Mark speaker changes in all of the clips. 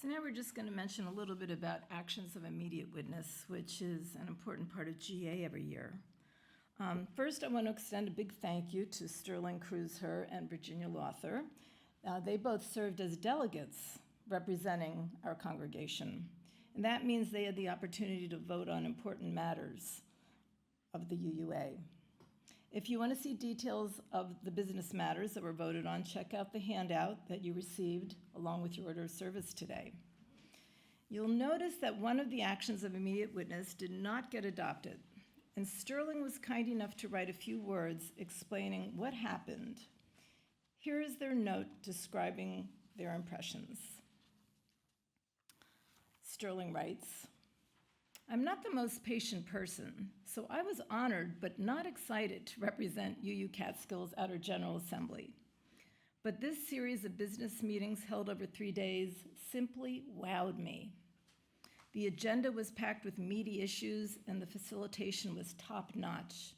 Speaker 1: So now we're just going to mention a little bit about actions of immediate witness, which is an important part of GA every year. First, I want to extend a big thank you to Sterling Kreuzer and Virginia Lawther. They both served as delegates representing our congregation, and that means they had the opportunity to vote on important matters of the UUA. If you want to see details of the business matters that were voted on, check out the handout that you received along with your order of service today. You'll notice that one of the actions of immediate witness did not get adopted, and Sterling was kind enough to write a few words explaining what happened. Here is their note describing their impressions. Sterling writes, "I'm not the most patient person, so I was honored but not excited to represent UU Catskills at our General Assembly. But this series of business meetings held over 3 days simply wowed me. The agenda was packed with meaty issues and the facilitation was top-notch.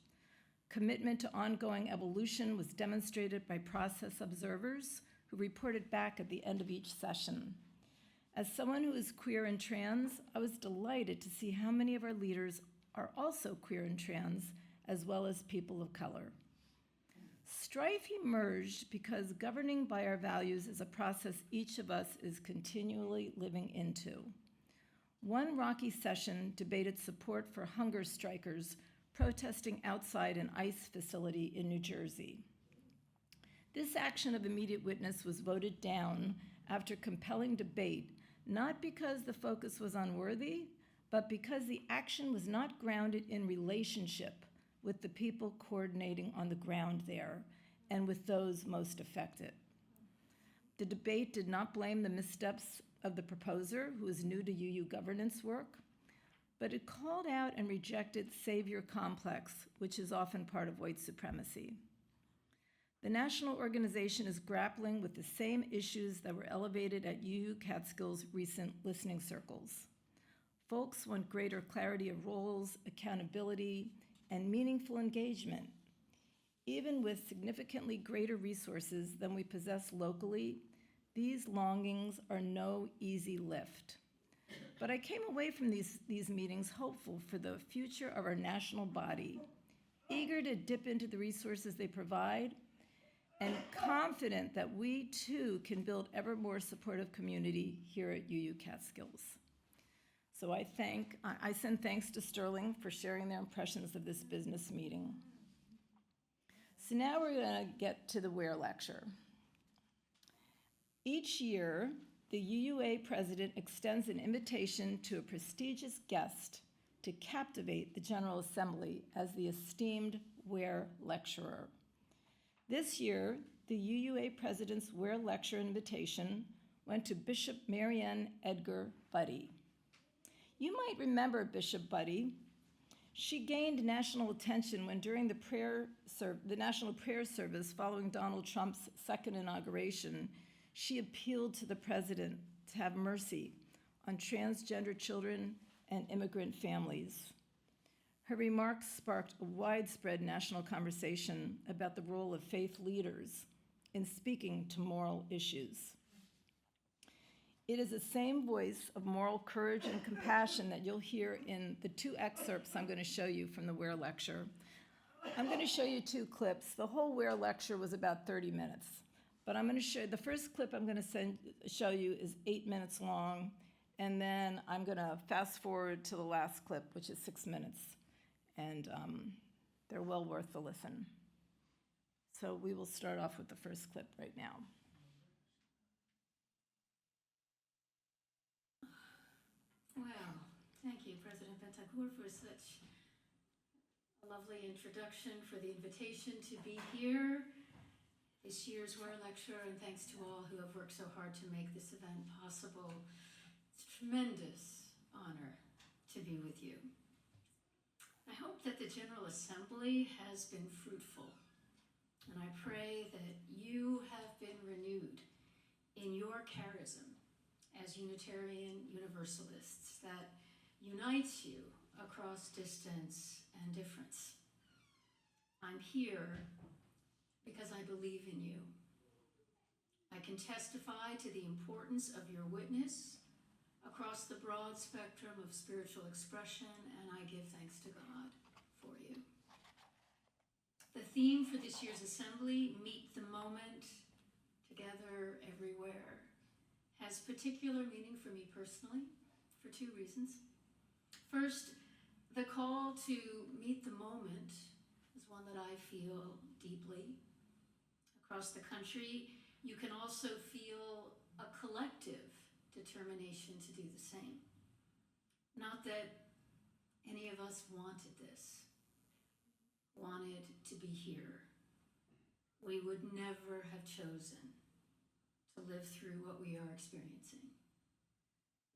Speaker 1: Commitment to ongoing evolution was demonstrated by process observers who reported back at the end of each session. As someone who is queer and trans, I was delighted to see how many of our leaders are also queer and trans, as well as people of color. Strife emerged because governing by our values is a process each of us is continually living into. One rocky session debated support for hunger strikers protesting outside an ICE facility in New Jersey. This action of immediate witness was voted down after compelling debate, not because the focus was unworthy, but because the action was not grounded in relationship with the people coordinating on the ground there and with those most affected. The debate did not blame the missteps of the proposer, who is new to UU governance work, but it called out and rejected savior complex, which is often part of white supremacy. The national organization is grappling with the same issues that were elevated at UU Catskills' recent listening circles. Folks want greater clarity of roles, accountability, and meaningful engagement. Even with significantly greater resources than we possess locally, these longings are no easy lift. But I came away from these meetings hopeful for the future of our national body, eager to dip into the resources they provide, and confident that we too can build ever more supportive community here at UU Catskills. So I send thanks to Sterling for sharing their impressions of this business meeting. So now we're going to get to the Ware Lecture. Each year, the UUA president extends an invitation to a prestigious guest to captivate the General Assembly as the esteemed Ware Lecturer. This year, the UUA president's Ware Lecture invitation went to Bishop Marianne Edgar Buddy. You might remember Bishop Buddy. She gained national attention when during the national prayer service following Donald Trump's second inauguration, she appealed to the president to have mercy on transgender children and immigrant families. Her remarks sparked a widespread national conversation about the role of faith leaders in speaking to moral issues. It is the same voice of moral courage and compassion that you'll hear in the 2 excerpts I'm going to show you from the Ware Lecture. I'm going to show you 2 clips. The whole Ware Lecture was about 30 minutes. But I'm going to show, the first clip I'm going to show you is 8 minutes long, and then I'm going to fast forward to the last clip, which is 6 minutes. And they're well worth the listen. So we will start off with the first clip right now.
Speaker 2: Well, thank you, President Bentancur, for such a lovely introduction, for the invitation to be here this year's Ware Lecture, and thanks to all who have worked so hard to make this event possible. It's a tremendous honor to be with you. I hope that the General Assembly has been fruitful, and I pray that you have been renewed in your charism as Unitarian Universalists that unites you across distance and difference. I'm here because I believe in you. I can testify to the importance of your witness across the broad spectrum of spiritual expression, and I give thanks to God for you. The theme for this year's assembly, Meet the Moment, Together Everywhere, has particular meaning for me personally for two reasons. First, the call to meet the moment is one that I feel deeply. Across the country, you can also feel a collective determination to do the same. Not that any of us wanted this, wanted to be here. We would never have chosen to live through what we are experiencing.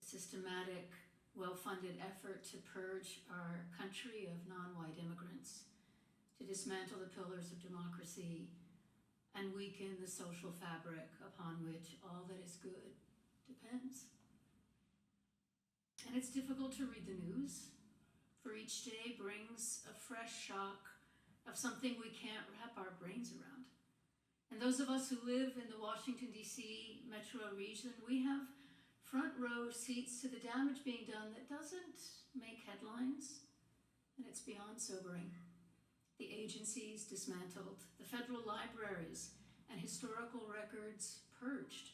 Speaker 2: A systematic, well-funded effort to purge our country of non-white immigrants, to dismantle the pillars of democracy, and weaken the social fabric upon which all that is good depends. And it's difficult to read the news, for each day brings a fresh shock of something we can't wrap our brains around. And those of us who live in the Washington, D.C. metro region, we have front row seats to the damage being done that doesn't make headlines, and it's beyond sobering. The agencies dismantled, the federal libraries and historical records purged,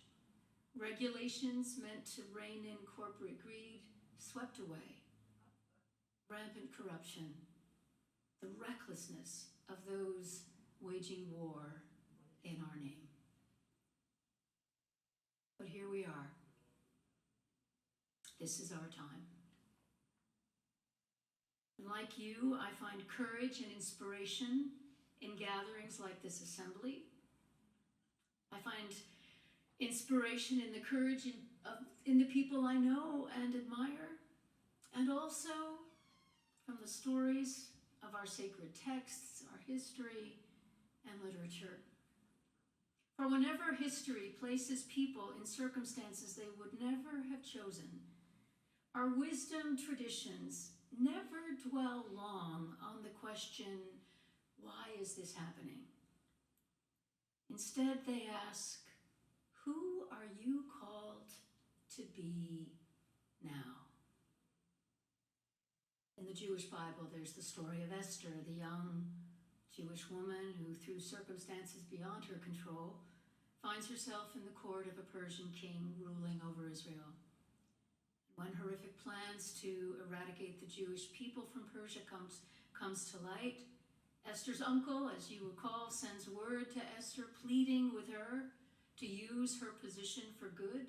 Speaker 2: regulations meant to rein in corporate greed swept away, rampant corruption, the recklessness of those waging war in our name. But here we are. This is our time. And like you, I find courage and inspiration in gatherings like this assembly. I find inspiration in the courage in the people I know and admire, and also from the stories of our sacred texts, our history, and literature. For whenever history places people in circumstances they would never have chosen, our wisdom traditions never dwell long on the question, why is this happening? Instead, they ask, who are you called to be now? In the Jewish Bible, there's the story of Esther, the young Jewish woman who, through circumstances beyond her control, finds herself in the court of a Persian king ruling over Israel. When horrific plans to eradicate the Jewish people from Persia comes to light, Esther's uncle, as you recall, sends word to Esther pleading with her to use her position for good.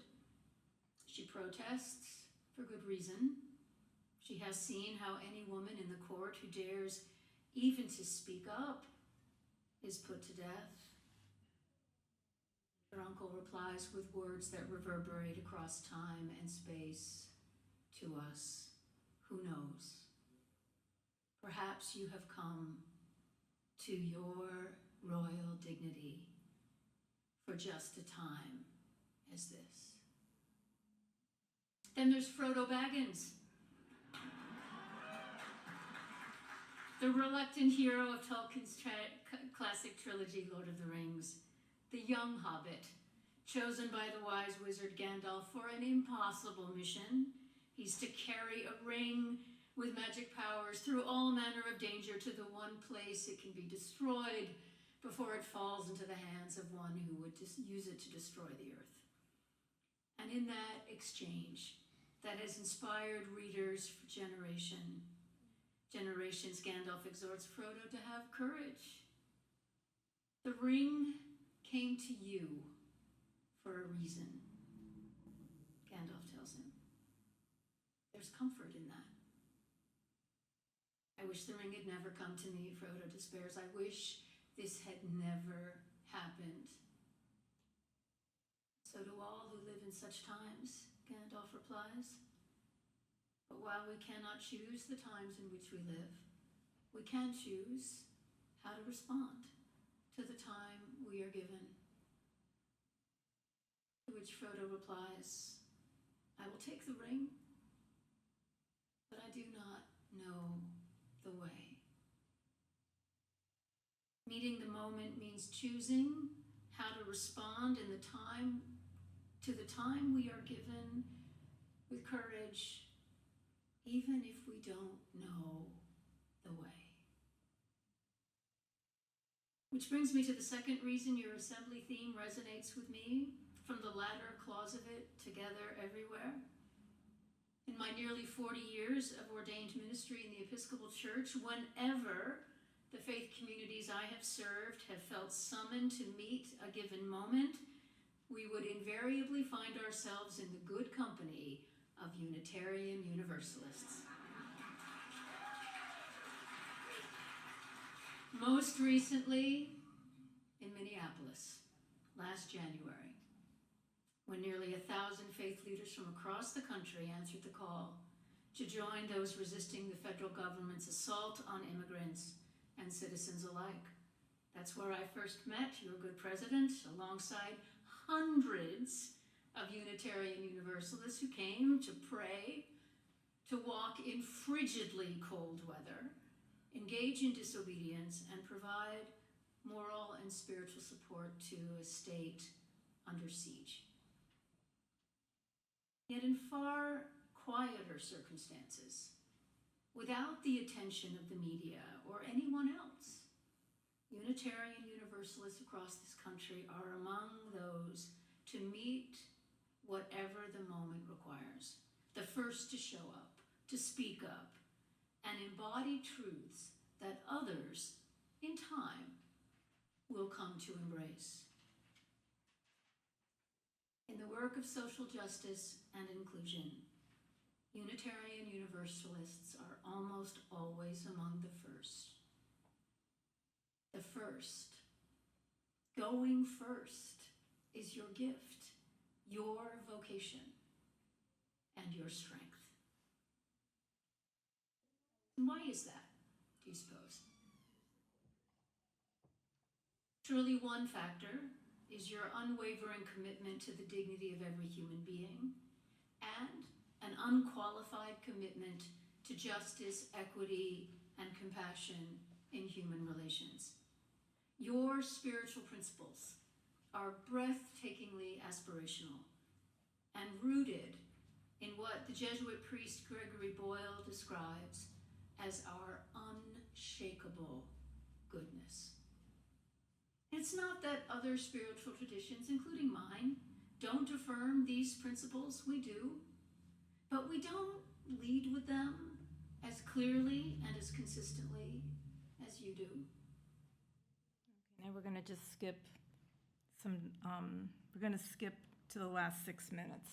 Speaker 2: She protests for good reason. She has seen how any woman in the court who dares even to speak up is put to death. Her uncle replies with words that reverberate across time and space to us. Who knows? Perhaps you have come to your royal dignity for just a time as this. Then there's Frodo Baggins, the reluctant hero of Tolkien's classic trilogy, Lord of the Rings, the young hobbit, chosen by the wise wizard Gandalf for an impossible mission. He's to carry a ring with magic powers through all manner of danger to the one place it can be destroyed before it falls into the hands of one who would use it to destroy the earth. And in that exchange that has inspired readers for generations, Gandalf exhorts Frodo to have courage. The ring came to you for a reason, Gandalf tells him. There's comfort in that. I wish the ring had never come to me, Frodo despairs. I wish this had never happened. So do all who live in such times, Gandalf replies. But while we cannot choose the times in which we live, we can choose how to respond to the time we are given. To which Frodo replies, I will take the ring, but I do not know the way. Meeting the moment means choosing how to respond in the time we are given with courage, even if we don't know the way. Which brings me to the second reason your assembly theme resonates with me, from the latter clause of it, together everywhere. In my nearly 40 years of ordained ministry in the Episcopal Church, whenever the faith communities I have served have felt summoned to meet a given moment, we would invariably find ourselves in the good company of Unitarian Universalists. Most recently, in Minneapolis, last January, when nearly 1,000 faith leaders from across the country answered the call to join those resisting the federal government's assault on immigrants and citizens alike. That's where I first met your good president, alongside hundreds of Unitarian Universalists who came to pray, to walk in frigidly cold weather, engage in disobedience, and provide moral and spiritual support to a state under siege. Yet in far quieter circumstances, without the attention of the media or anyone else, Unitarian Universalists across this country are among those to meet whatever the moment requires, the first to show up, to speak up, and embody truths that others, in time, will come to embrace. In the work of social justice and inclusion, Unitarian Universalists are almost always among the first. The first, going first, is your gift, your vocation, and your strength. And why is that, do you suppose? Surely one factor is your unwavering commitment to the dignity of every human being and an unqualified commitment to justice, equity, and compassion in human relations. Your spiritual principles are breathtakingly aspirational and rooted in what the Jesuit priest Gregory Boyle describes as our unshakable goodness. It's not that other spiritual traditions, including mine, don't affirm these principles. We do. But we don't lead with them as clearly and as consistently as you do.
Speaker 1: Now we're going to just skip to the last 6 minutes.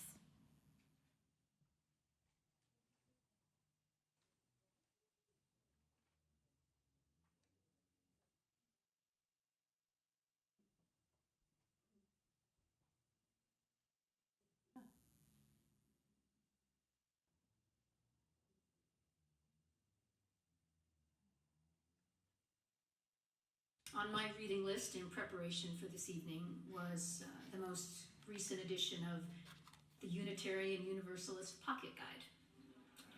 Speaker 2: On my reading list in preparation for this evening was the most recent edition of the Unitarian Universalist Pocket Guide.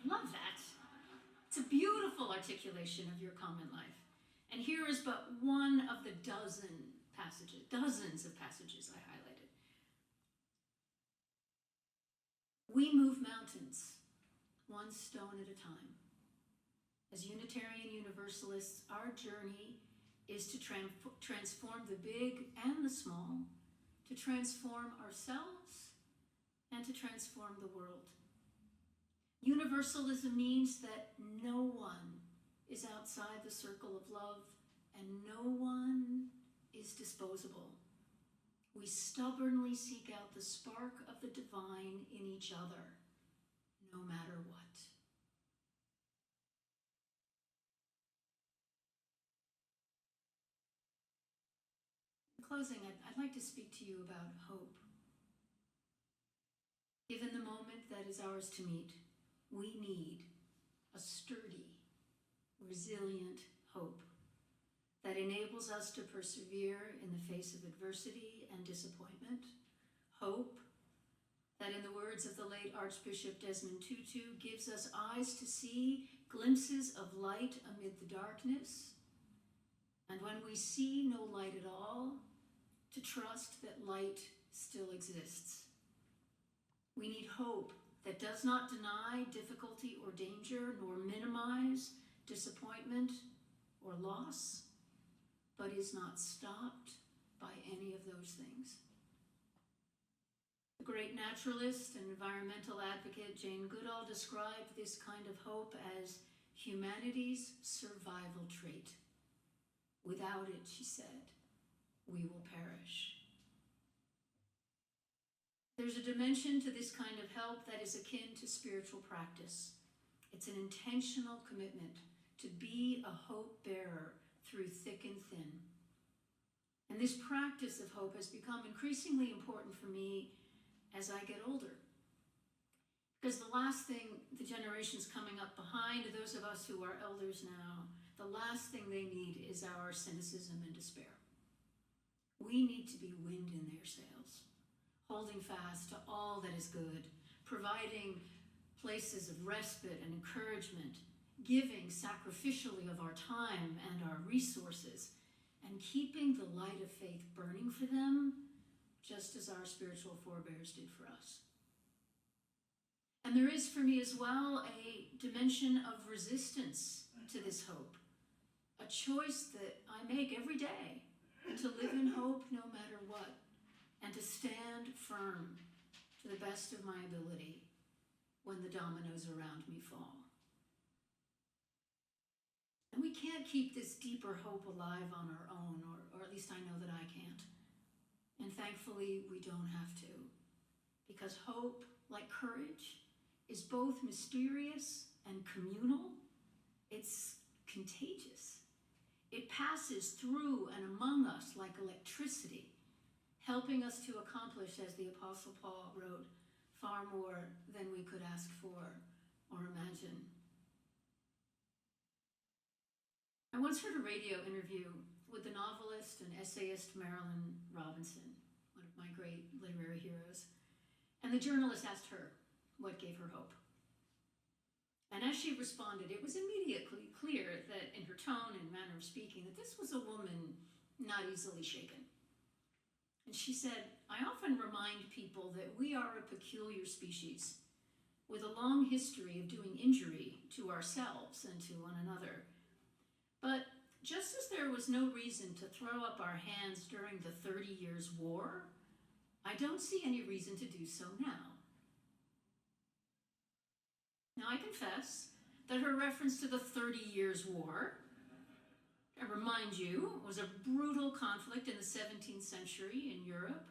Speaker 2: Love that. It's a beautiful articulation of your common life. And here is but one of the dozens of passages I highlighted. We move mountains, one stone at a time. As Unitarian Universalists, our journey is to transform the big and the small, to transform ourselves, and to transform the world. Universalism means that no one is outside the circle of love, and no one is disposable. We stubbornly seek out the spark of the divine in each other, no matter what. In closing, I'd like to speak to you about hope. Given the moment that is ours to meet, we need a sturdy, resilient hope that enables us to persevere in the face of adversity and disappointment. Hope that, in the words of the late Archbishop Desmond Tutu, gives us eyes to see glimpses of light amid the darkness. And when we see no light at all, to trust that light still exists. We need hope that does not deny difficulty or danger, nor minimize disappointment or loss, but is not stopped by any of those things. The great naturalist and environmental advocate Jane Goodall described this kind of hope as humanity's survival trait. Without it, she said, we will perish. There's a dimension to this kind of help that is akin to spiritual practice. It's an intentional commitment to be a hope bearer through thick and thin. And this practice of hope has become increasingly important for me as I get older. Because the last thing the generations coming up behind, those of us who are elders now, the last thing they need is our cynicism and despair. We need to be wind in their sails, holding fast to all that is good, providing places of respite and encouragement, giving sacrificially of our time and our resources, and keeping the light of faith burning for them, just as our spiritual forebears did for us. And there is for me as well a dimension of resistance to this hope, a choice that I make every day to live in hope no matter what, and to stand firm to the best of my ability when the dominoes around me fall. And we can't keep this deeper hope alive on our own, or at least I know that I can't. And thankfully, we don't have to, because hope, like courage, is both mysterious and communal. It's contagious. It passes through and among us like electricity, helping us to accomplish, as the Apostle Paul wrote, far more than we could ask for or imagine. I once heard a radio interview with the novelist and essayist Marilynne Robinson, one of my great literary heroes, and the journalist asked her what gave her hope. And as she responded, it was immediately clear that in her tone and manner of speaking, that this was a woman not easily shaken. And she said, I often remind people that we are a peculiar species with a long history of doing injury to ourselves and to one another. But just as there was no reason to throw up our hands during the 30 Years' War, I don't see any reason to do so now. Now, I confess that her reference to the 30 Years' War, I remind you, was a brutal conflict in the 17th century in Europe,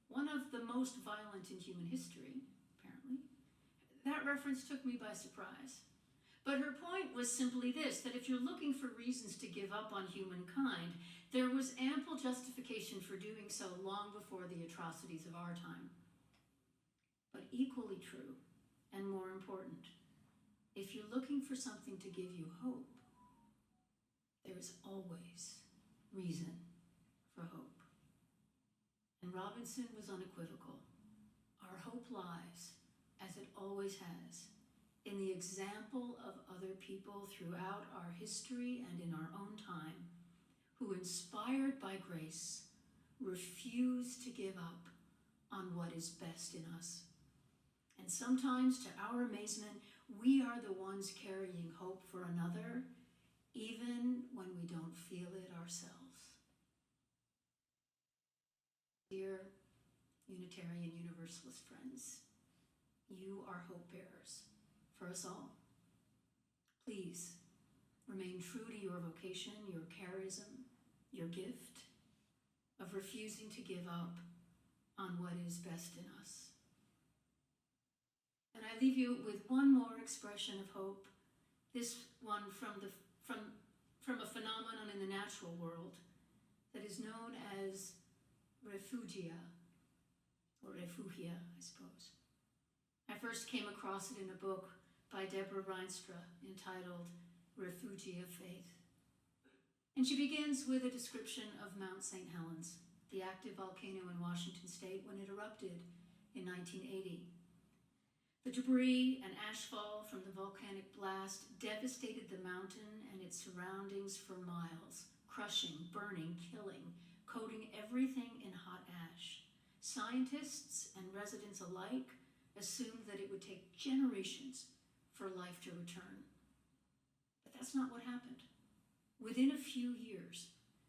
Speaker 2: one of the most violent in human history, apparently. That reference took me by surprise. But her point was simply this, that if you're looking for reasons to give up on humankind, there was ample justification for doing so long before the atrocities of our time. But equally true, and more important, if you're looking for something to give you hope, there is always reason for hope. And Robinson was unequivocal. Our hope lies, as it always has, in the example of other people throughout our history and in our own time, who, inspired by grace, refuse to give up on what is best in us. And sometimes, to our amazement, we are the ones carrying hope for another, even when we don't feel it ourselves. Dear Unitarian Universalist friends, you are hope bearers for us all. Please remain true to your vocation, your charism, your gift of refusing to give up on what is best in us. And I leave you with one more expression of hope, this one from a phenomenon in the natural world that is known as refugia, or refugia, I suppose. I first came across it in a book by Deborah Reinstra entitled Refugia of Faith. And she begins with a description of Mount St. Helens, the active volcano in Washington state when it erupted in 1980. The debris and ashfall from the volcanic blast devastated the mountain and its surroundings for miles, crushing, burning, killing, coating everything in hot ash. Scientists and residents alike assumed that it would take generations for life to return. But that's not what happened. Within a few years,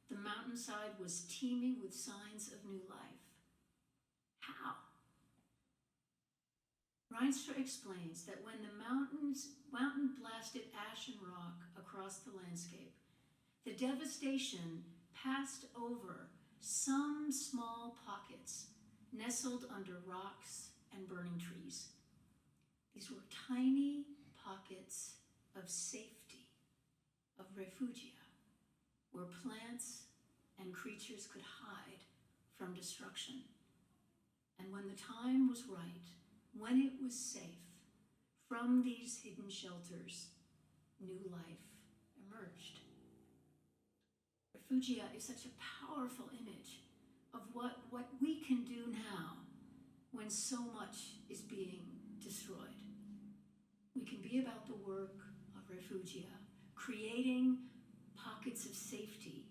Speaker 2: the mountainside was teeming with signs of new life. How? Reinstra explains that when the mountain blasted ash and rock across the landscape, the devastation passed over some small pockets nestled under rocks and burning trees. These were tiny pockets of safety, of refugia, where plants and creatures could hide from destruction. And when the time was right, when it was safe, from these hidden shelters, new life emerged. Refugia is such a powerful image of what we can do now when so much is being destroyed. We can be about the work of refugia, creating pockets of safety,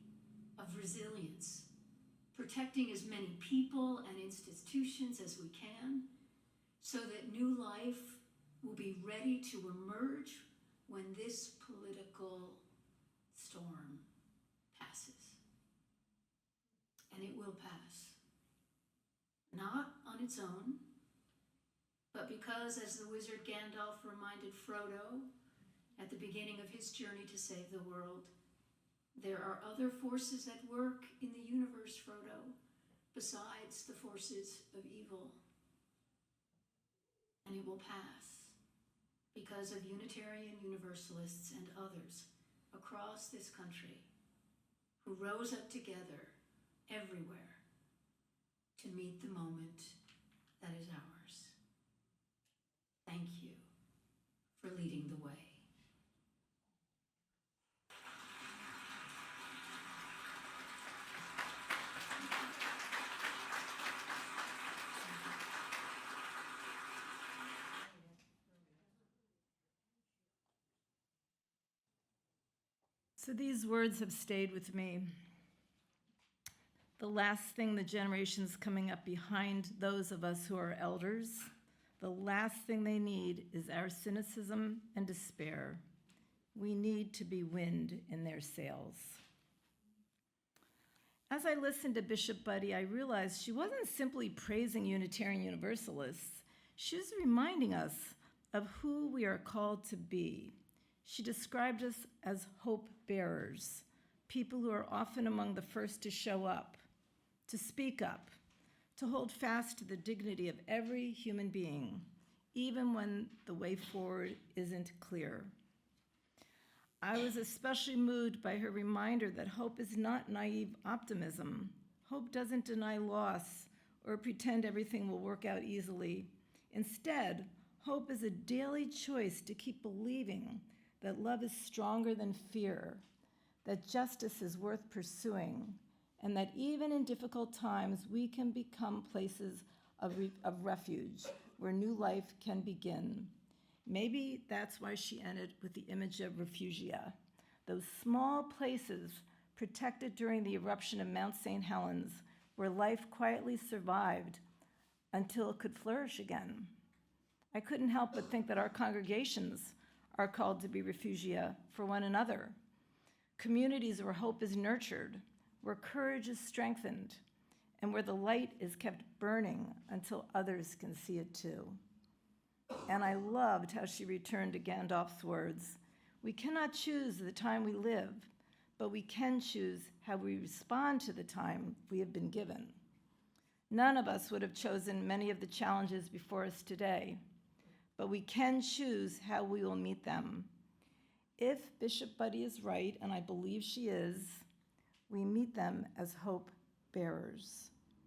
Speaker 2: of resilience, protecting as many people and institutions as we can, so that new life will be ready to emerge when this political storm passes. And it will pass. Not on its own, but because, as the wizard Gandalf reminded Frodo at the beginning of his journey to save the world, there are other forces at work in the universe, Frodo, besides the forces of evil. And it will pass because of Unitarian Universalists and others across this country who rose up together everywhere to meet the moment that is ours. Thank you for leading the way.
Speaker 1: So these words have stayed with me. The last thing the generations coming up behind those of us who are elders, the last thing they need is our cynicism and despair. We need to be wind in their sails. As I listened to Bishop Buddy, I realized she wasn't simply praising Unitarian Universalists. She was reminding us of who we are called to be. She described us as hope bearers, people who are often among the first to show up, to speak up, to hold fast to the dignity of every human being, even when the way forward isn't clear. I was especially moved by her reminder that hope is not naive optimism. Hope doesn't deny loss or pretend everything will work out easily. Instead, hope is a daily choice to keep believing that love is stronger than fear, that justice is worth pursuing, and that even in difficult times, we can become places of refuge where new life can begin. Maybe that's why she ended with the image of refugia, those small places protected during the eruption of Mount St. Helens, where life quietly survived until it could flourish again. I couldn't help but think that our congregations are called to be refugia for one another, communities where hope is nurtured, where courage is strengthened, and where the light is kept burning until others can see it too. And I loved how she returned to Gandalf's words. We cannot choose the time we live, but we can choose how we respond to the time we have been given. None of us would have chosen many of the challenges before us today, but we can choose how we will meet them. If Bishop Buddy is right, and I believe she is, we meet them as hope bearers.